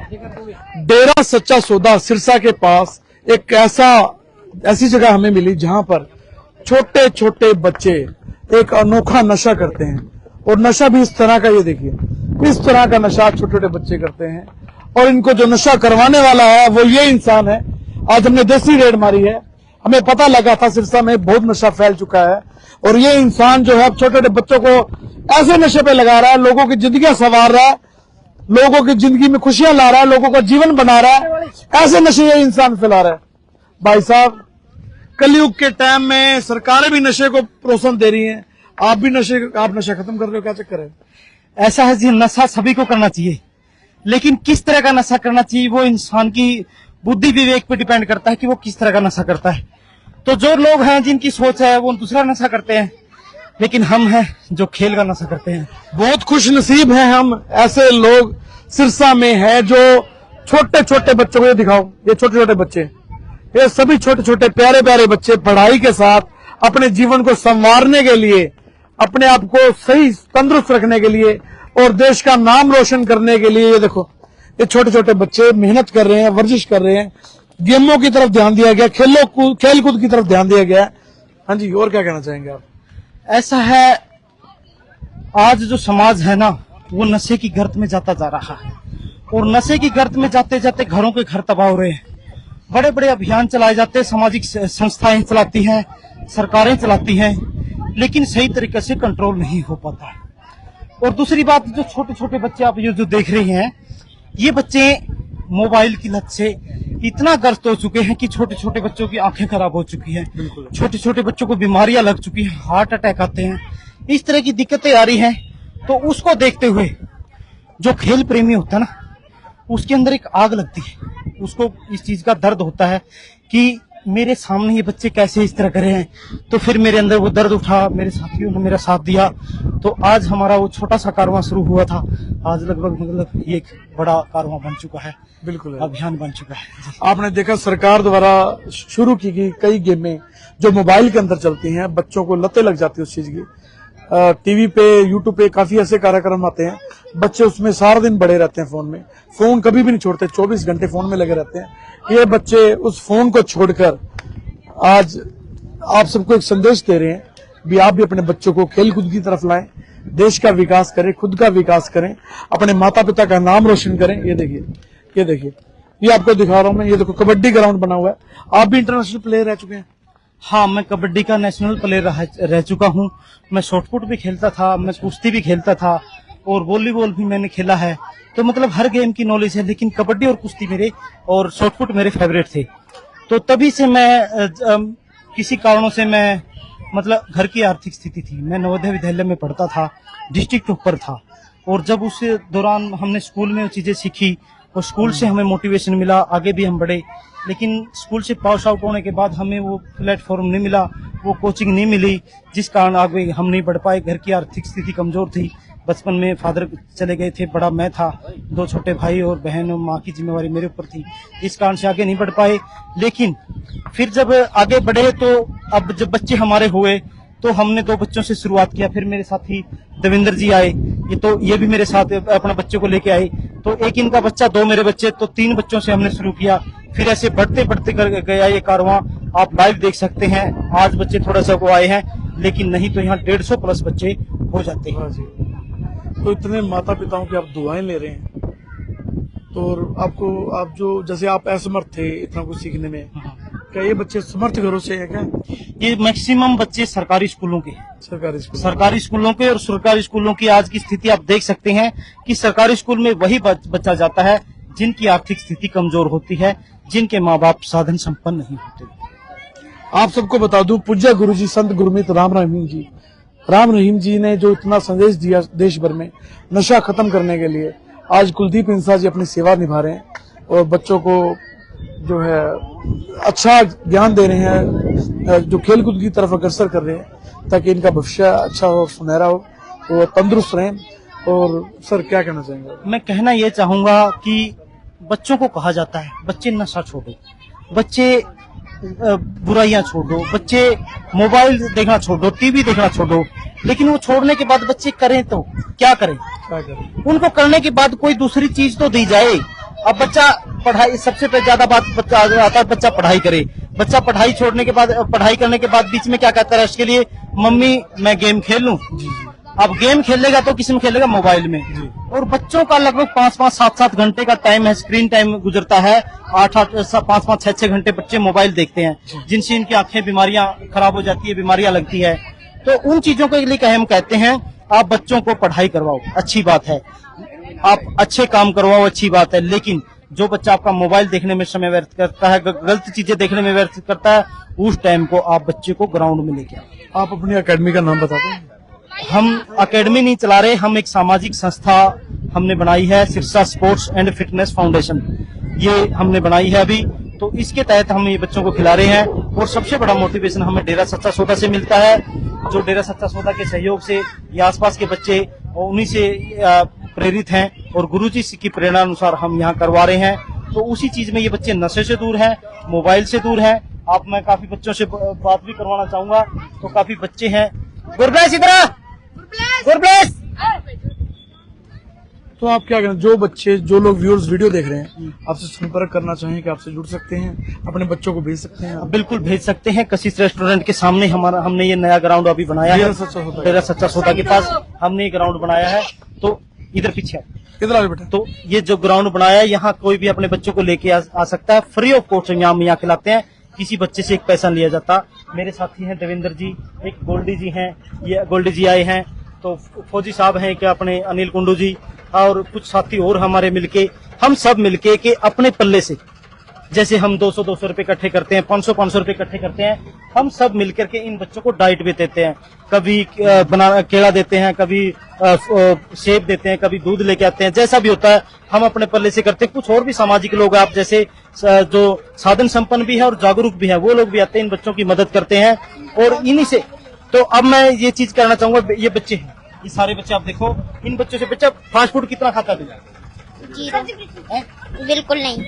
डेरा सच्चा सौदा सिरसा के पास एक ऐसी जगह हमें मिली जहां पर छोटे छोटे बच्चे एक अनोखा नशा करते हैं, और नशा भी इस तरह का, ये देखिए इस तरह का नशा छोटे छोटे बच्चे करते हैं। और इनको जो नशा करवाने वाला है वो ये इंसान है। आज हमने देसी रेड मारी है, हमें पता लगा था सिरसा में बहुत नशा फैल चुका है, और ये इंसान जो है छोटे छोटे बच्चों को ऐसे नशे पे लगा रहा है, लोगों की जिंदगी संवार रहा है, लोगों की जिंदगी में खुशियां ला रहा है, लोगों का जीवन बना रहा है, ऐसे नशे ये इंसान फैला रहा है। भाई साहब, कलयुग के टाइम में सरकारें भी नशे को प्रोत्साहन दे रही हैं, आप नशा खत्म कर रहे हो, क्या चक्कर है? ऐसा है जी, नशा सभी को करना चाहिए, लेकिन किस तरह का नशा करना चाहिए वो इंसान की बुद्धि विवेक पे डिपेंड करता है कि वो किस तरह का नशा करता है। तो जो लोग हैं जिनकी सोच है वो दूसरा नशा करते हैं, लेकिन हम हैं जो खेल का नशा करते हैं। बहुत खुश नसीब हैं हम, ऐसे लोग सिरसा में हैं जो छोटे छोटे बच्चों को, ये दिखाओ, ये छोटे छोटे बच्चे, ये सभी छोटे छोटे प्यारे प्यारे बच्चे पढ़ाई के साथ अपने जीवन को संवारने के लिए, अपने आप को सही तंदुरुस्त रखने के लिए और देश का नाम रोशन करने के लिए, ये देखो ये छोटे छोटे बच्चे मेहनत कर रहे हैं, वर्जिश कर रहे हैं, गेमों की तरफ ध्यान दिया गया, खेल कूद की तरफ ध्यान दिया गया। हाँ जी, और क्या कहना चाहेंगे आप? ऐसा है, आज जो समाज है ना वो नशे की गर्त में जाता जा रहा है, और नशे की गर्त में जाते जाते घरों के घर तबाह हो रहे हैं। बड़े बड़े अभियान चलाए जाते हैं, सामाजिक संस्थाएं चलाती हैं, सरकारें चलाती हैं, लेकिन सही तरीके से कंट्रोल नहीं हो पाता है। और दूसरी बात, जो छोटे छोटे बच्चे आप ये जो देख रहे हैं, ये बच्चे मोबाइल की लत से इतना ग्रस्त हो चुके हैं कि छोटे छोटे बच्चों की आंखें खराब हो चुकी हैं, छोटे छोटे बच्चों को बीमारियां लग चुकी हैं, हार्ट अटैक आते हैं, इस तरह की दिक्कतें आ रही हैं। तो उसको देखते हुए जो खेल प्रेमी होता है ना, उसके अंदर एक आग लगती है, उसको इस चीज का दर्द होता है कि मेरे सामने ये बच्चे कैसे इस तरह करे हैं। तो फिर मेरे अंदर वो दर्द उठा, मेरे साथियों ने मेरा साथ दिया, तो आज हमारा वो छोटा सा कारवां शुरू हुआ था, आज लगभग मतलब ये एक बड़ा कारवां बन चुका है, बिल्कुल अभियान बन चुका है। आपने देखा सरकार द्वारा शुरू की गई कई गेमें जो मोबाइल के अंदर चलती हैं, बच्चों को लतें लग जाती है उस चीज की। टीवी पे, यूट्यूब पे काफी ऐसे कार्यक्रम आते हैं, बच्चे उसमें सारा दिन बड़े रहते हैं फोन में, फोन कभी भी नहीं छोड़ते, 24 घंटे फोन में लगे रहते हैं। ये बच्चे उस फोन को छोड़कर आज आप सबको एक संदेश दे रहे हैं भी आप भी अपने बच्चों को खेल कूद की तरफ लाएं, देश का विकास करें, खुद का विकास करें, अपने माता पिता का नाम रोशन करें। ये देखिए, ये देखिए, ये आपको दिखा रहा हूं मैं, ये देखो कबड्डी ग्राउंड बना हुआ है। आप भी इंटरनेशनल प्लेयर रह चुके हैं? हाँ, मैं कबड्डी का नेशनल प्लेयर रह चुका हूँ। मैं शॉटपुट भी खेलता था, मैं कुश्ती भी खेलता था, और वॉलीबॉल भी मैंने खेला है। तो मतलब हर गेम की नॉलेज है, लेकिन कबड्डी और कुश्ती मेरे और शॉटपुट मेरे फेवरेट थे। तो तभी से मैं किसी कारणों से मैं मतलब घर की आर्थिक स्थिति थी, मैं नवोदय विद्यालय में पढ़ता था, डिस्ट्रिक्ट टॉपर था, और जब उस दौरान हमने स्कूल में वो चीजें सीखी और स्कूल से हमें मोटिवेशन मिला, आगे भी हम बढ़े। लेकिन स्कूल से पास आउट होने के बाद हमें वो प्लेटफॉर्म नहीं मिला, वो कोचिंग नहीं मिली, जिस कारण आगे हम नहीं बढ़ पाए। घर की आर्थिक स्थिति कमजोर थी, बचपन में फादर चले गए थे, बड़ा मैं था, 2 छोटे भाई और बहन, और माँ की जिम्मेवारी मेरे ऊपर थी, इस कारण से आगे नहीं बढ़ पाए। लेकिन फिर जब आगे बढ़े तो अब जब बच्चे हमारे हुए तो हमने 2 बच्चों से शुरुआत किया। फिर मेरे साथी देवेंद्र जी आए, ये भी मेरे साथ अपने बच्चे को लेके आए, तो एक इनका बच्चा, 2 मेरे बच्चे, तो 3 बच्चों से हमने शुरू किया। फिर ऐसे बढ़ते बढ़ते कर गया ये कारवां, आप लाइव देख सकते हैं। आज बच्चे थोड़ा सा को आए हैं, लेकिन नहीं तो यहाँ 150 प्लस बच्चे हो जाते हैं। तो इतने माता पिताओं की आप दुआएं ले रहे हैं, तो आप जो जैसे आप असमर्थ थे इतना कुछ सीखने में, क्या ये बच्चे समर्थ घरों से हैं क्या? ये मैक्सिमम बच्चे सरकारी स्कूलों के, सरकारी स्कूलों के, और सरकारी स्कूलों की आज की स्थिति आप देख सकते हैं कि सरकारी स्कूल में वही बच्चा जाता है जिनकी आर्थिक स्थिति कमजोर होती है, जिनके माँ बाप साधन संपन्न नहीं होते। आप सबको बता दूं, पूज्य गुरुजी संत गुरमीत राम रहीम जी ने जो इतना संदेश दिया देश भर में नशा खत्म करने के लिए, आज कुलदीप इंसा जी अपनी सेवा निभा रहे हैं और बच्चों को जो है अच्छा ज्ञान दे रहे हैं, जो खेल कूद की तरफ अग्रसर कर रहे हैं, ताकि इनका भविष्य अच्छा हो, सुनहरा हो, वो तंदुरुस्त रहें। और सर क्या कहना चाहेंगे? मैं कहना ये चाहूंगा कि बच्चों को कहा जाता है बच्चे नशा छोड़ो, बच्चे बुराइयां छोड़ो, बच्चे मोबाइल देखना छोड़ो, टीवी देखना छोड़ो, लेकिन वो छोड़ने के बाद बच्चे करें तो क्या करें? उनको करने के बाद कोई दूसरी चीज तो दी जाए। अब बच्चा पढ़ाई, सबसे ज्यादा बात बच्चा आता है, बच्चा पढ़ाई करे। बच्चा पढ़ाई छोड़ने के बाद, पढ़ाई करने के बाद बीच में क्या कहता है उसके लिए, मम्मी मैं गेम खेल लूं। अब गेम खेलेगा तो किस में खेलेगा, मोबाइल में। और बच्चों का लगभग 5-5, 7-7 घंटे का टाइम है, स्क्रीन टाइम गुजरता है। 8-8, 5-5, 6-6 घंटे बच्चे मोबाइल देखते हैं, जिनसे इनकी आंखें बीमारियां खराब हो जाती है, बीमारियां लगती है। तो उन चीजों के लिए हम कहते हैं आप बच्चों को पढ़ाई करवाओ, अच्छी बात है, आप अच्छे काम करवाओ, अच्छी बात है। लेकिन जो बच्चा आपका मोबाइल देखने में समय व्यर्थ करता है, गलत चीजें देखने में व्यर्थ करता है, उस टाइम को आप बच्चे को ग्राउंड में लेके आओ। आप अपनी अकेडमी का नाम बताते हैं? हम अकेडमी नहीं चला रहे, हम एक सामाजिक संस्था हमने बनाई है, Sirsa sports and fitness foundation, ये हमने बनाई है अभी। तो इसके तहत हम ये बच्चों को खिला रहे हैं। और सबसे बड़ा मोटिवेशन हमें डेरा सच्चा सौदा से मिलता है, जो डेरा सच्चा सौदा के सहयोग से ये आसपास के बच्चे उन्हीं से प्रेरित हैं और गुरुजी की प्रेरणा अनुसार हम यहाँ करवा रहे हैं। तो उसी चीज में ये बच्चे नशे से दूर हैं, मोबाइल से दूर हैं। आप, मैं काफी बच्चों से बात भी करवाना चाहूंगा। तो काफी बच्चे हैं। गुरब्लेस इधर, गुरब्लेस। तो आप क्या करें, जो बच्चे, जो लोग व्यूअर्स वीडियो देख रहे हैं, आपसे संपर्क करना चाहें कि आपसे जुड़ सकते हैं, अपने बच्चों को भेज सकते हैं? बिल्कुल भेज सकते हैं। कशिश रेस्टोरेंट के सामने हमने ये नया ग्राउंड अभी बनाया है, डेरा सच्चा सौदा के पास हमने ये ग्राउंड बनाया है। तो इधर पीछे इधर आगे बेटा। तो ये जो ग्राउंड बनाया है, यहाँ कोई भी अपने बच्चों को लेके आ सकता है, फ्री ऑफ कॉस्ट हम यहाँ खिलाते हैं, किसी बच्चे से एक पैसा लिया जाता। मेरे साथी हैं देवेंद्र जी, एक गोल्डी जी हैं, ये गोल्डी जी आए हैं, तो फौजी साहब हैं क्या अपने अनिल कुंडू जी, और कुछ साथी और हमारे मिलके, हम सब मिलके के अपने पल्ले से, जैसे हम 200-200 रुपए इकट्ठे करते हैं, 500-500 रुपए इकट्ठे करते हैं, हम सब मिलकर के इन बच्चों को डाइट भी देते हैं। कभी केला देते हैं, कभी सेब देते हैं, कभी दूध लेके आते हैं, जैसा भी होता है हम अपने पल्ले से करते हैं। कुछ और भी सामाजिक लोग आप जैसे जो साधन संपन्न भी है और जागरूक भी है, वो लोग भी आते हैं, इन बच्चों की मदद करते हैं। और इन्हीं से, तो अब मैं ये चीज कहना चाहूंगा, ये बच्चे हैं, ये सारे बच्चे आप देखो, इन बच्चों से बच्चा फास्ट फूड कितना खाता है? बिल्कुल नहीं।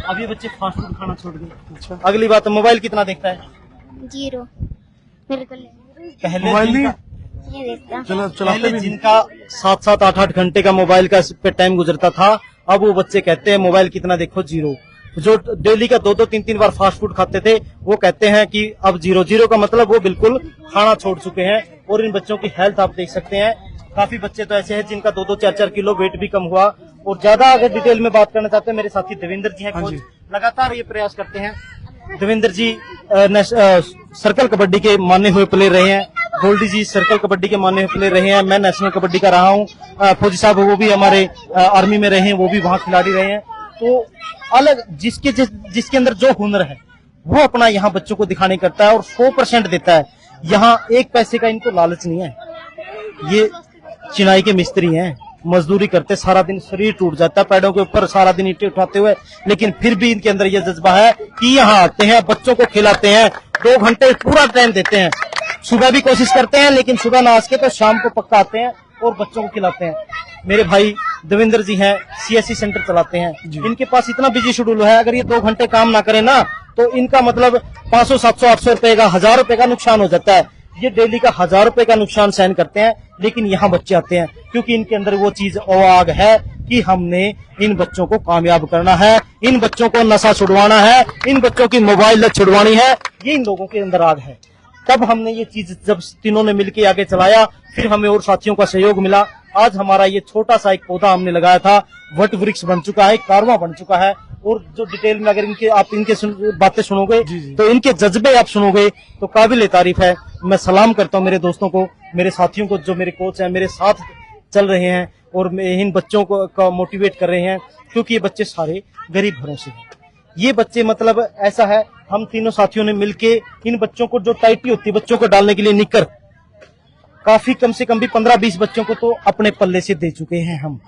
अब ये बच्चे फास्ट फूड खाना छोड़ गए। अच्छा, अगली बात, मोबाइल कितना देखता है? 0, बिल्कुल नहीं। पहले मोबाइल नहीं नहीं देखता। चलाते भी जिनका 7-7, 8-8 घंटे का मोबाइल का पे टाइम गुजरता था, अब वो बच्चे कहते हैं मोबाइल कितना देखो, 0। जो डेली का 2-2, 3-3 बार फास्ट फूड खाते थे, वो कहते हैं कि अब 0 का मतलब वो बिल्कुल खाना छोड़ चुके हैं। और इन बच्चों की हेल्थ आप देख सकते हैं, काफी बच्चे तो ऐसे हैं जिनका 2-2, 4-4 किलो वेट भी कम हुआ। और ज्यादा अगर डिटेल में बात करना चाहते हैं, मेरे साथी देवेंद्र जी हैं, कोच, लगातार ये प्रयास करते हैं। देवेंद्र जी सर्कल कबड्डी के माने हुए प्लेयर रहे हैं, गोल्डी जी सर्कल कबड्डी के माने हुए प्लेयर रहे हैं, मैं नेशनल कबड्डी का रहा हूँ, फौजी साहब वो भी हमारे आर्मी में रहे हैं, वो भी वहाँ खिलाड़ी रहे हैं। तो अलग जिसके अंदर जो हुनर है वो अपना यहाँ बच्चों को दिखाने करता है और 100% देता है। यहाँ एक पैसे का इनको लालच नहीं है। ये चिनाई के मिस्त्री हैं, मजदूरी करते, सारा दिन शरीर टूट जाता है पैरों के ऊपर सारा दिन ईंटें उठाते हुए, लेकिन फिर भी इनके अंदर ये जज्बा है कि यहाँ आते हैं, बच्चों को खिलाते हैं, 2 घंटे पूरा टाइम देते हैं। सुबह भी कोशिश करते हैं, लेकिन सुबह ना आ सके तो शाम को पक्का आते हैं और बच्चों को खिलाते हैं। मेरे भाई देवेंद्र जी हैं, CSC सेंटर चलाते हैं, इनके पास इतना बिजी शेड्यूल है, अगर ये 2 घंटे काम ना करें ना, तो इनका मतलब 500, 700, 800 रुपए का, 1000 रुपए का नुकसान हो जाता है। ये डेली का 1000 रुपए का नुकसान सहन करते हैं, लेकिन यहाँ बच्चे आते हैं क्योंकि इनके अंदर वो चीज आग है कि हमने इन बच्चों को कामयाब करना है, इन बच्चों को नशा छुड़वाना है, इन बच्चों की मोबाइल लत छुड़वानी है, ये इन लोगों के अंदर आग है। तब हमने ये चीज जब तीनों ने मिलकर आगे चलाया, फिर हमें और साथियों का सहयोग मिला। आज हमारा ये छोटा सा एक पौधा हमने लगाया था, वट वृक्ष बन चुका है, कारवां बन चुका है। और जो डिटेल में अगर आप इनके बातें सुनोगे, तो इनके जज्बे आप सुनोगे तो काबिल तारीफ है। मैं सलाम करता हूँ मेरे दोस्तों को, मेरे साथियों को, जो मेरे कोच हैं, मेरे साथ चल रहे हैं और इन बच्चों को मोटिवेट कर रहे हैं, क्योंकि ये बच्चे सारे गरीब घरों से हैं। ये बच्चे मतलब ऐसा है, हम तीनों साथियों ने मिलके इन बच्चों को, जो टाइटी होती है बच्चों को डालने के लिए निकर, काफी कम से कम भी 15-20 बच्चों को तो अपने पल्ले से दे चुके हैं हम।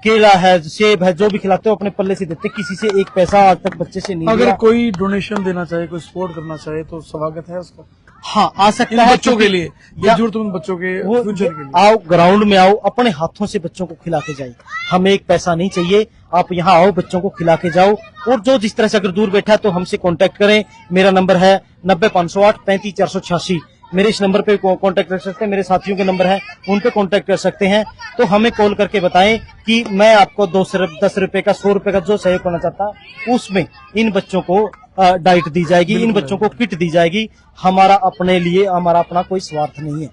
केला है, सेब है, जो भी खिलाते हो अपने पल्ले से देते, किसी से एक पैसा आज तक बच्चे से नहीं अगर लिया। कोई डोनेशन देना चाहे, कोई सपोर्ट करना चाहे, तो स्वागत है उसका। हाँ, आ सकता इन है बच्चों के लिए, या जरूरत उन बच्चों के वो फ्यूचर के लिए। आओ, ग्राउंड में आओ, अपने हाथों से बच्चों को खिला के जाइए। हमें एक पैसा नहीं चाहिए, आप यहाँ आओ, बच्चों को खिला के जाओ। और जो जिस तरह से अगर दूर बैठा है तो हमसे कांटेक्ट करें। मेरा नंबर है 90 508 35 486। मेरे इस नंबर पे कांटेक्ट कर सकते हैं, मेरे साथियों के नंबर है उन पे कांटेक्ट कर सकते हैं। तो हमें कॉल करके बताएं कि मैं आपको 10 रुपए का 100 रुपए का जो सहयोग करना चाहता हूं, उसमें इन बच्चों को डाइट दी जाएगी, इन बच्चों को किट दी जाएगी। हमारा अपने लिए, हमारा अपना कोई स्वार्थ नहीं है।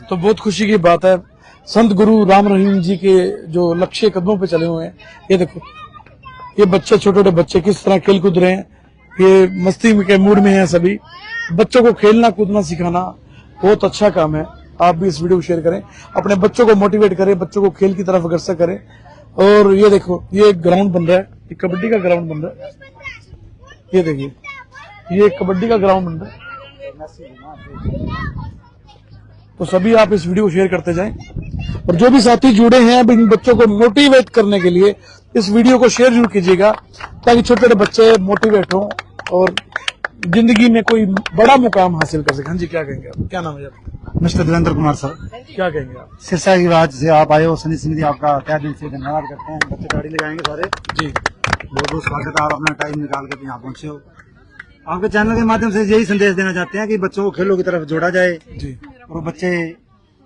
तो बहुत खुशी की बात है, संत गुरु राम रहीम जी के जो लक्ष्य कदमों पे चले हुए हैं। ये देखो, ये बच्चे, छोटे छोटे बच्चे किस तरह खेल कूद रहे हैं, ये मस्ती के मूड में हैं सभी। बच्चों को खेलना कूदना सिखाना बहुत अच्छा काम है। आप भी इस वीडियो को शेयर करें, अपने बच्चों को मोटिवेट करें, बच्चों को खेल की तरफ अग्रसर करें। और ये देखो, ये ग्राउंड बन रहा है, ये कबड्डी का ग्राउंड बन रहा है। ये देखिए, ये कबड्डी का ग्राउंड बन रहा है। तो सभी आप इस वीडियो को शेयर करते जाएं, और जो भी साथी जुड़े हैं अब इन बच्चों को मोटिवेट करने के लिए इस वीडियो को शेयर जरूर कीजिएगा, ताकि छोटे छोटे बच्चे मोटिवेट हों और जिंदगी में कोई बड़ा मुकाम हासिल कर सके। हाँ जी, क्या कहेंगे आप? क्या नाम है आपका? मिस्टर देवेंद्र कुमार सर, क्या कहेंगे आप? सिरसा की राज से आप आए हो, सनी सिंह आपका तहे दिल से धन्यवाद करते हैं। बच्चे गाड़ी लगाएंगे सारे जी, बहुत बहुत स्वागत है। आप अपना टाइम निकाल के यहाँ पहुंचे हो। आपके चैनल के माध्यम से यही संदेश देना चाहते हैं कि बच्चों को खेलों की तरफ जोड़ा जाए। जी, और बच्चे,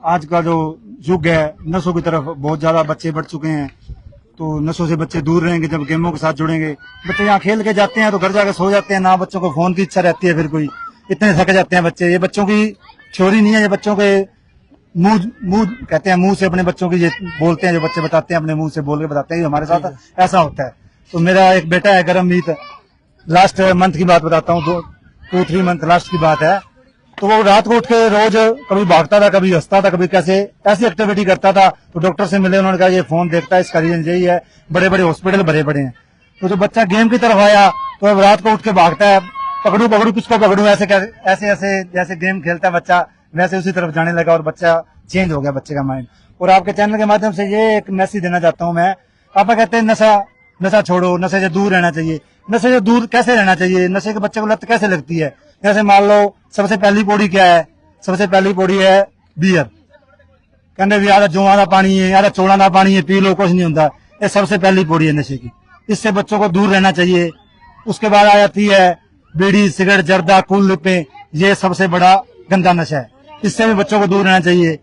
आज का जो युग है, नशों की तरफ बहुत ज्यादा बच्चे बढ़ चुके हैं, तो नशों से बच्चे दूर रहेंगे जब गेमों के साथ जुड़ेंगे। बच्चे यहाँ खेल के जाते हैं तो घर जाकर सो जाते हैं, ना बच्चों को फोन की इच्छा रहती है, फिर कोई इतने थक जाते हैं बच्चे। ये बच्चों की थ्योरी नहीं है, ये बच्चों के मुंह कहते हैं, मुंह से अपने बच्चों की ये बोलते हैं, जो बच्चे बताते हैं अपने मुंह से बोल के बताते हैं कि हमारे साथ ऐसा होता है। तो मेरा एक बेटा है गरममीत, लास्ट मंथ की बात बताता हूँ, 2-3 मंथ लास्ट की बात है। तो वो रात को उठ के रोज कभी भागता था, कभी हंसता था, कभी कैसे ऐसी एक्टिविटी करता था। तो डॉक्टर से मिले, उन्होंने कहा ये फोन देखता है, इसका रीजन यही है, बड़े बड़े हॉस्पिटल भरे पड़े हैं। तो जो बच्चा गेम की तरफ आया तो अब रात को उठ के भागता है, पकड़ू पकड़ू किसको पकड़ू, ऐसे ऐसे जैसे गेम खेलता है बच्चा, वैसे उसी तरफ जाने लगा और बच्चा चेंज हो गया, बच्चे का माइंड। और आपके चैनल के माध्यम से ये एक मैसेज देना चाहता हूँ मैं। पापा कहते हैं नशा छोड़ो, नशे से दूर रहना चाहिए। नशे से दूर कैसे रहना चाहिए? नशे के बच्चे को लत कैसे लगती है? जैसे मान लो, सबसे पहली पौड़ी क्या है? सबसे पहली पौड़ी है बियर। कहते भी यार जुआ का पानी है, यार चोड़ा का पानी है, पी लो, कुछ नहीं होता। ये सबसे पहली पौड़ी है नशे की, इससे बच्चों को दूर रहना चाहिए। उसके बाद आ जाती है बीड़ी, सिगरेट, जर्दा, कूल लिपे। ये सबसे बड़ा गंदा नशा है, इससे भी बच्चों को दूर रहना चाहिए।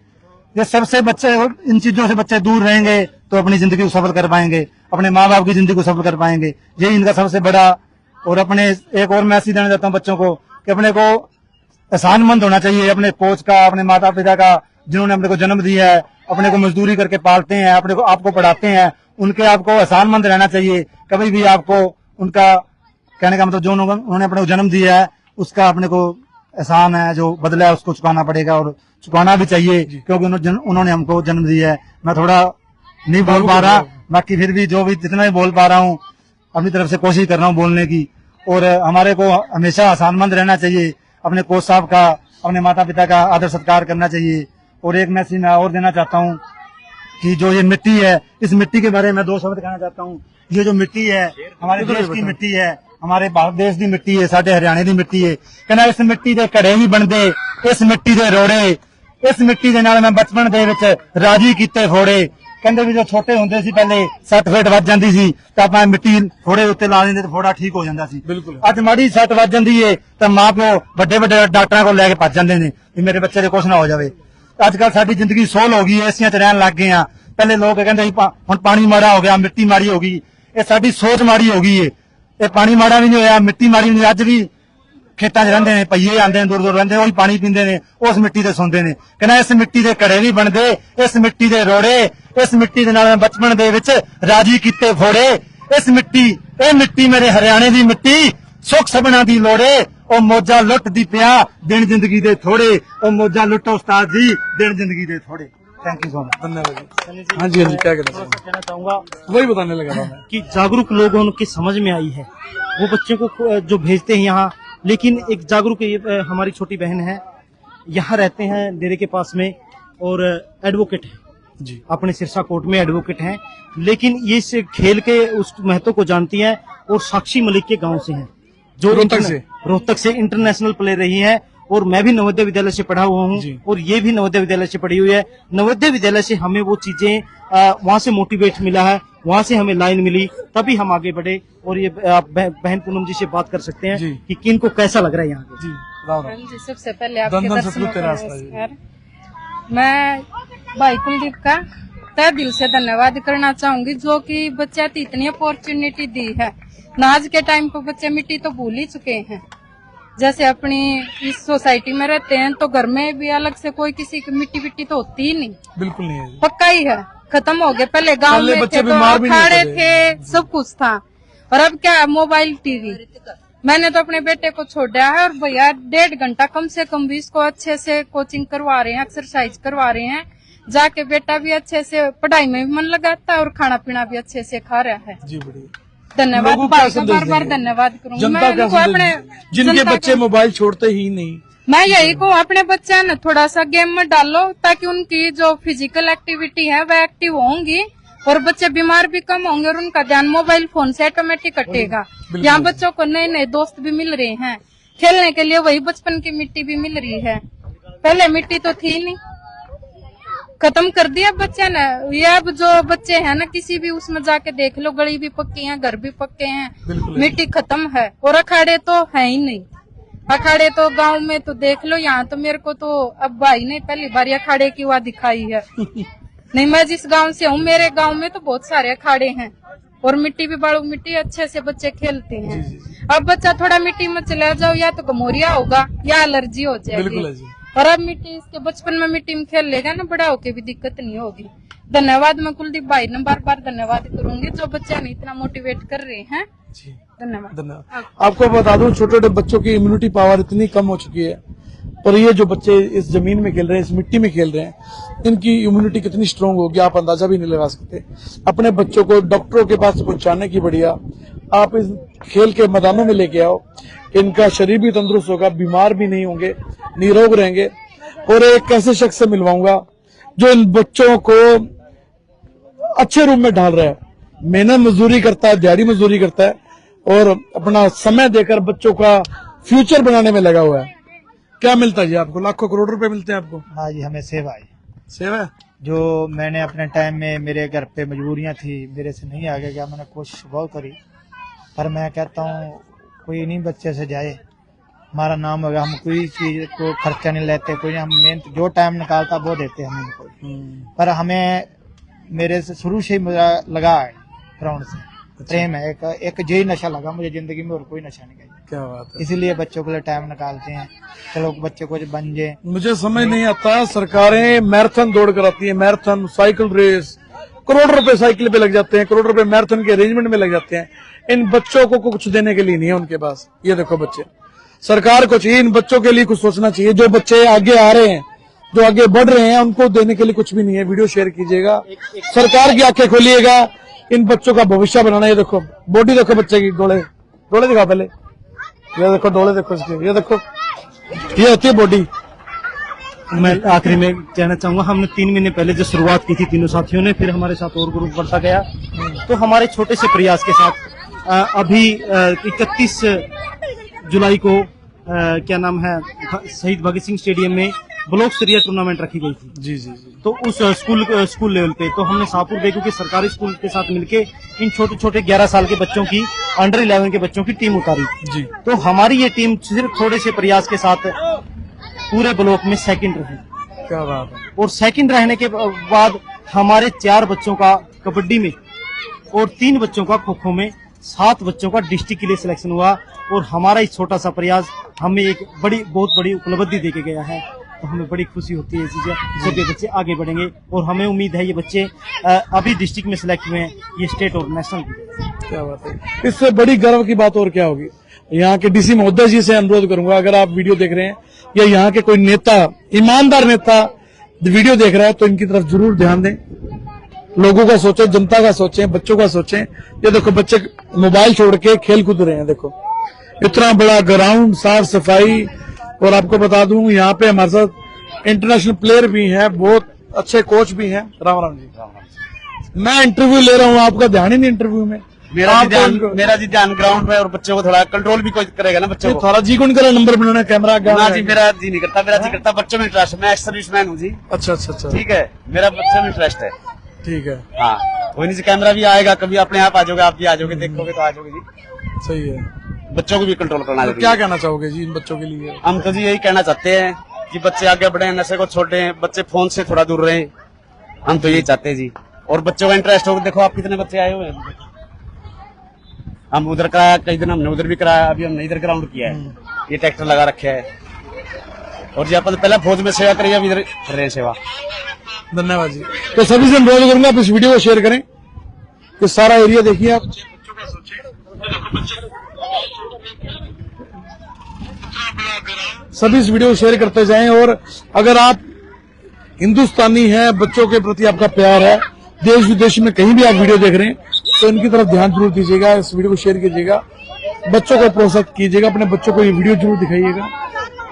ये सबसे बच्चे, इन चीजों से बच्चे दूर रहेंगे तो अपनी जिंदगी को सफल कर पाएंगे, अपने माँ बाप की जिंदगी को सफल कर पाएंगे। यही इनका सबसे बड़ा। और अपने एक और मैसेज देना चाहता हूँ बच्चों को कि अपने को एहसानमंद होना चाहिए, अपने कोच का, अपने माता पिता का, जिन्होंने अपने को जन्म दिया है, अपने को मजदूरी करके पालते हैं, अपने को आपको पढ़ाते हैं, उनके आपको एहसानमंद रहना चाहिए। कभी भी आपको उनका, कहने का मतलब जो उन्होंने अपने को जन्म दिया है उसका अपने को एहसान है, जो बदला है उसको चुकाना पड़ेगा, और चुकाना भी चाहिए, क्योंकि उन्होंने हमको जन्म दिया है। मैं थोड़ा नहीं बोल पा रहा, बाकी फिर भी जो भी जितना भी बोल पा रहा हूँ अपनी तरफ से कोशिश कर रहा हूँ बोलने की। और हमारे को हमेशा एहसानमंद रहना चाहिए, अपने कोच साहब का, अपने माता पिता का आदर सत्कार करना चाहिए। और एक मैसेज मैं और देना चाहता हूँ कि जो ये मिट्टी है, इस मिट्टी के बारे में 2 शब्द कहना चाहता हूँ। ये जो मिट्टी है हमारे देश की मिट्टी है, हमारे भारत देश की मिट्टी है, साढ़े हरियाणा की मिट्टी है। कहना इस मिट्टी के घड़े भी बनते, इस मिट्टी के रोड़े, इस मिट्टी के नाल मैं बचपन दे विच राजी कीते फोड़े। कहते भी जो छोटे होंगे सी पहले 7 फीट वज जाती सी तो आप मिट्टी फोड़े उत्ते ला देंगे तो फोड़ा ठीक हो जाता सी। बिल्कुल। अज माड़ी 7 वज जाती है तो मां प्यो बड़े बड़े डॉक्टरों को लैके भज जाते हैं कि मेरे बच्चे कुछ ना हो जाए। अजकल साडी जिंदगी सोल हो गई है, एसियां च रहन लग गए हैं। पहले लोग कहते हुण पानी माड़ा हो गया, मिट्टी माड़ी हो गई। ये साडी सोच माड़ी हो गई है। ये पानी माड़ा भी नहीं होया, मिट्टी माड़ी नहीं। अज भी खेतों च रहिंदे ने, भईए आंदे ने, दूर दूर रहिंदे, ओही पानी पींदे ने, उस मिट्टी ते सौंदे ने। कहना इस मिट्टी दे घड़े नहीं बनदे, इस मिट्टी दे रोड़े, इस मिट्टी दे नाल मैं बचपन दे विच राजी कीते फोड़े। इस मिट्टी, ए मिट्टी मेरे हरियाणे दी मिट्टी, सुख सबना दी लोड़े। ओ मौजा लुट दी पिया दिन जिंदगी दे थोड़े, ओ मौजा लुटो उस्ताद जी दिन जिंदगी दे थोड़े। Thank you so much. धन्यवाद जी। हाँ जी, हाँ जी, क्या कहना चाहूंगा वही बताने लगा था मैं कि जागरूक लोगों की समझ में आई है, वो बच्चों को जो भेजते हैं यहाँ। लेकिन एक जागरूक हमारी छोटी बहन है, यहाँ रहते हैं डेरे के पास में, और एडवोकेट है जी, अपने सिरसा कोर्ट में एडवोकेट हैं। लेकिन ये इस खेल के उस महत्व को जानती हैं, और साक्षी मलिक के गांव से हैं, जो रोहतक से इंटरनेशनल प्लेयर रही है। और मैं भी नवोदय विद्यालय से पढ़ा हुआ हूँ, और ये भी नवोदय विद्यालय से पढ़ी हुई है। नवोदय विद्यालय से हमें वो चीजें वहां से मोटिवेट मिला है, वहां से हमें लाइन मिली, तभी हम आगे बढ़े। और ये आप बहन पूनम जी से बात कर सकते हैं कि किनको कैसा लग रहा है यहाँ पे। जी। राम हाँ राम। जी, सबसे पहले आपके धन धन दर्शनों सतगुरु को तेरा आस्था जी। नमस्कार। मैं भाई कुलदीप का तहे दिल से धन्यवाद करना चाहूंगी, जो कि बच्चे की इतनी अपॉर्चुनिटी दी है। ना आज के टाइम पर बच्चे मिट्टी तो भूल ही चुके हैं। जैसे अपनी इस सोसाइटी में रहते हैं तो घर में भी अलग से कोई किसी की मिट्टी विट्टी तो होती ही नहीं, बिल्कुल नहीं है जी। पक्का ही है, खत्म हो गए। पहले गांव पहले में बच्चे थे तो बीमार भी नहीं अखाड़े होते थे, सब कुछ था। और अब क्या है, मोबाइल टीवी। मैंने तो अपने बेटे को छोड़ा है और भैया 1.5 घंटा कम से कम भी इसको अच्छे से कोचिंग करवा रहे हैं, एक्सरसाइज करवा रहे हैं। जाके बेटा भी अच्छे से पढ़ाई में भी मन लगाता है और खाना पीना भी अच्छे से खा रहा है। जी बढ़िया। धन्यवाद लोगों को क्या भाई का, संदेश बार बार देंगे? धन्यवाद करूंगी जनता मैं का इनको संदेश अपने देंगे? जिनके जनता बच्चे को- मोबाइल छोड़ते ही नहीं। मैं यही कहूँ अपने बच्चे ने थोड़ा सा गेम में डालो, ताकि उनकी जो फिजिकल एक्टिविटी है वह एक्टिव होंगी और बच्चे बीमार भी कम होंगे और उनका ध्यान मोबाइल फोन से ऑटोमेटिक हटेगा। यहाँ बच्चों को नए नए दोस्त भी मिल रहे हैं, खेलने के लिए वही बचपन की मिट्टी भी मिल रही है। पहले मिट्टी तो थी नहीं, खत्म कर दिया बच्चे ने। ये अब जो बच्चे हैं ना, किसी भी उसमें जाके देख लो, गली भी पक्की है, घर भी पक्के हैं, बिल्कुल। मिट्टी खत्म है। और अखाड़े तो है ही नहीं। अखाड़े तो गांव में तो देख लो, यहाँ तो मेरे को तो अब भाई ने पहली बार अखाड़े की हुआ दिखाई है। नहीं, मैं जिस गांव से हूँ, मेरे गांव में तो बहुत सारे अखाड़े हैं और मिट्टी भी बालू मिट्टी अच्छे से बच्चे खेलते हैं। अब बच्चा थोड़ा मिट्टी में चला जाओ, या तो गमोरिया होगा या एलर्जी हो बिल्कुल है जाएगी। जी। और अब मिट्टी इसके बचपन में मिट्टी में खेल लेगा ना, बड़ा होके भी दिक्कत नहीं होगी। धन्यवाद, मैं कुलदीप भाई ने बार बार धन्यवाद करूंगी, जो बच्चा ने इतना मोटिवेट कर रहे हैं। जी धन्यवाद। धन्यवाद। आपको बता दूं, छोटे छोटे बच्चों की इम्यूनिटी पावर इतनी कम हो चुकी है, और ये जो बच्चे इस जमीन में खेल रहे हैं, इस मिट्टी में खेल रहे हैं, इनकी इम्यूनिटी कितनी स्ट्रांग होगी आप अंदाजा भी नहीं लगा सकते। अपने बच्चों को डॉक्टरों के पास पहुंचाने की बढ़िया आप इस खेल के मैदानों में लेके आओ, इनका शरीर भी तंदुरुस्त होगा, बीमार भी नहीं होंगे, निरोग रहेंगे। और एक ऐसे शख्स से मिलवाऊंगा जो इन बच्चों को अच्छे रूप में ढाल रहा है, मेहनत मजदूरी करता है, दिहाड़ी मजदूरी करता है और अपना समय देकर बच्चों का फ्यूचर बनाने में लगा हुआ है। क्या मिलता है जी आपको? लाखों करोड़ रुपए मिलते हैं आपको? हाँ जी, हमें सेवा है सेवा है। जो मैंने अपने टाइम में, मेरे घर पे मजबूरियां थी, मेरे से नहीं आगे गया, मैंने कोशिश बहुत करी, पर मैं कहता हूँ कोई नहीं बच्चे से जाए, हमारा नाम होगा। हम कोई चीज को खर्चा नहीं लेते, कोई हम मेहनत जो टाइम निकालता वो देते हम इनको। पर हमें मेरे से शुरू से ही मुझे लगा है ग्राउंड से प्रेम है, एक यही नशा लगा मुझे जिंदगी में, और कोई नशा नहीं गया। क्या बात है। इसीलिए बच्चों के लिए टाइम निकालते हैं, चलो बच्चे कुछ बन जाए। मुझे समझ नहीं आता, सरकारें मैराथन दौड़ कराती है, मैराथन, साइकिल रेस, करोड़ रुपए साइकिल पे लग जाते हैं, करोड़ रुपए मैराथन के अरेंजमेंट में लग जाते हैं। इन बच्चों को कुछ देने के लिए नहीं है उनके पास। ये देखो बच्चे, सरकार को चाहिए इन बच्चों के लिए कुछ सोचना चाहिए। जो बच्चे आगे आ रहे हैं, जो आगे बढ़ रहे हैं, उनको देने के लिए कुछ भी नहीं है। वीडियो शेयर कीजिएगा, सरकार की आंखें खोलिएगा, इन बच्चों का भविष्य बनाना। ये देखो बॉडी, देखो बच्चे की, डोले डोले दिखा पहले, ये देखो डोले देखो इसके, ये देखो, ये होती है बॉडी। मैं आखिरी में कहना चाहूंगा, हमने 3 महीने पहले जो शुरुआत की थी तीनों साथियों ने, फिर हमारे साथ और ग्रुप बढ़ता गया। तो हमारे छोटे से प्रयास के साथ अभी 31 जुलाई को क्या नाम है, शहीद भगत सिंह स्टेडियम में ब्लॉक स्तरीय टूर्नामेंट रखी गई थी। जी जी जी। तो उस स्कूल लेवल पे तो हमने शाहपुर बेगू के सरकारी स्कूल के साथ मिलके इन छोटे छोटे 11 साल के बच्चों की, अंडर 11 के बच्चों की टीम उतारी जी। तो हमारी ये टीम सिर्फ थोड़े से प्रयास के साथ पूरे ब्लॉक में सेकंड रही। क्या बात है। और सेकंड रहने के बाद हमारे 4 बच्चों का कबड्डी में और 3 बच्चों का खो खो में, 7 बच्चों का डिस्ट्रिक्ट के लिए सिलेक्शन हुआ। और हमारा इस छोटा सा प्रयास हमें एक बहुत बड़ी उपलब्धि देके गया है। तो हमें बड़ी खुशी होती है, सभी बच्चे आगे बढ़ेंगे और हमें उम्मीद है ये बच्चे अभी डिस्ट्रिक्ट में सिलेक्ट हुए हैं, ये स्टेट और नेशनल। क्या बात है। इससे बड़ी गर्व की बात और क्या होगी। यहाँ के डीसी महोदय जी से अनुरोध करूंगा, अगर आप वीडियो देख रहे हैं या यहाँ के कोई नेता, ईमानदार नेता वीडियो देख रहा है, तो इनकी तरफ जरूर ध्यान दें। लोगों का सोचें, जनता का सोचें, बच्चों का सोचें। ये देखो बच्चे मोबाइल छोड़ के खेल कूद रहे हैं। देखो इतना बड़ा ग्राउंड, साफ सफाई। और आपको बता दूं, यहाँ पे हमारे साथ इंटरनेशनल प्लेयर भी हैं, बहुत अच्छे कोच भी हैं। राम राम जी। मैं इंटरव्यू ले रहा हूँ, आपका ध्यान ही नहीं इंटरव्यू में। मेरा जी ध्यान ग्राउंड पे, और बच्चों को थोड़ा कंट्रोल भी कोई करेगा ना बच्चों को। थोड़ा जी कौन करा नंबर बनाना, कैमरा ना जी, मेरा जी नहीं करता, मेरा जी करता बच्चों में इंटरेस्ट। मैं एक्स सर्विसमैन हूँ जी। अच्छा अच्छा अच्छा, ठीक है, मेरा बच्चों में इंटरेस्ट है। ठीक है, हाँ, कोई नहीं, कैमरा भी आएगा, कभी अपने आप आ जाओगे, आप भी आ जाओगे, देखोगे तो आ जाओगे जी। सही है। बच्चों को भी कंट्रोल करना तो जरूरी क्या है। कहना चाहोगे जी इन बच्चों के लिए? हम तो जी यही कहना चाहते हैं कि बच्चे आगे बढ़े, नशे को छोड़ें, बच्चे फोन से थोड़ा दूर रहें। हम तो यही चाहते हैं जी। और बच्चों का इंटरेस्ट हो, देखो आप कितने बच्चे आए हुए हैं। हम उधर कराया, कई दिन हमने उधर भी कराया, अभी हमने इधर ग्राउंड किया है, ये ट्रैक्टर लगा रखे है। और जी अपन पहले फौज में सेवा करिए, अब इधर कर रहे हैं सेवा। धन्यवाद जी। तो सभी से अनुरोध करूंगा आप इस वीडियो को शेयर करें, ये सारा एरिया देखिए आप। सभी इस वीडियो को शेयर करते जाएं, और अगर आप हिंदुस्तानी हैं, बच्चों के प्रति आपका प्यार है, देश विदेश में कहीं भी आप वीडियो देख रहे हैं, तो इनकी तरफ ध्यान जरूर दीजिएगा, इस वीडियो को शेयर कीजिएगा, बच्चों को प्रोत्साहित कीजिएगा, अपने बच्चों को ये वीडियो जरूर दिखाइएगा,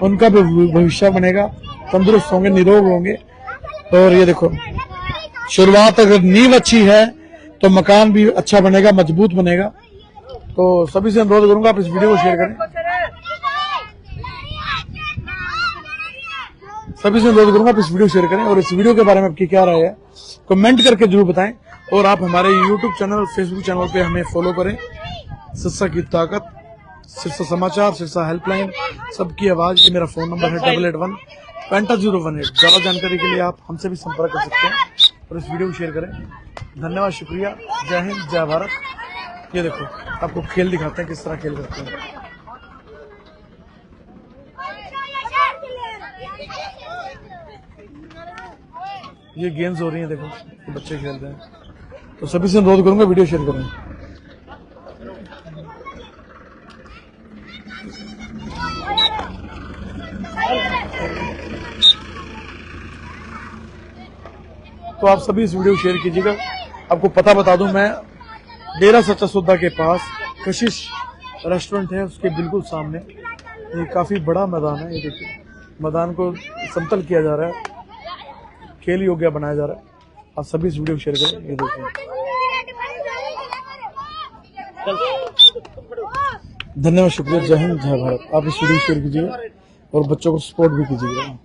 उनका भी भविष्य बनेगा, तंदुरुस्त होंगे, निरोग होंगे। और ये देखो, शुरुआत अगर नींव अच्छी है तो मकान भी अच्छा बनेगा, मजबूत बनेगा। तो सभी से अनुरोध करूंगा आप इस वीडियो को शेयर करें, सभी से अनुरोध करूंगा आप इस वीडियो को शेयर करें, और इस वीडियो के बारे में आपकी क्या राय है कमेंट करके जरूर बताएं। और आप हमारे YouTube चैनल, Facebook चैनल पे हमें फॉलो करें, सिरसा की ताकत, सिरसा समाचार, सिरसा हेल्पलाइन, सबकी आवाज। ये मेरा फोन नंबर है 88155018। ज्यादा जानकारी के लिए आप हमसे भी संपर्क कर सकते हैं, और इस वीडियो को शेयर करें। धन्यवाद, शुक्रिया, जय हिंद, जय भारत। ये देखो आपको खेल दिखाते हैं, किस तरह खेल करते हैं। ये गेम्स हो रही हैं, देखो ये बच्चे खेल रहे हैं। तो सभी से अनुरोध करूंगा वीडियो शेयर करें। तो आप सभी इस वीडियो को शेयर कीजिएगा। आपको पता बता दूं, मैं डेरा सच्चा सौदा के पास कशिश रेस्टोरेंट है, उसके बिल्कुल सामने ये काफी बड़ा मैदान है। ये देखिए, मैदान को समतल किया जा रहा है, खेल योग्य बनाया जा रहा है। आप सभी इस वीडियो को शेयर करें। ये देखिए, धन्यवाद, शुक्रिया, जय हिंद, जय भारत। आप इस वीडियो को शेयर कीजिएगा और बच्चों को सपोर्ट भी कीजिएगा।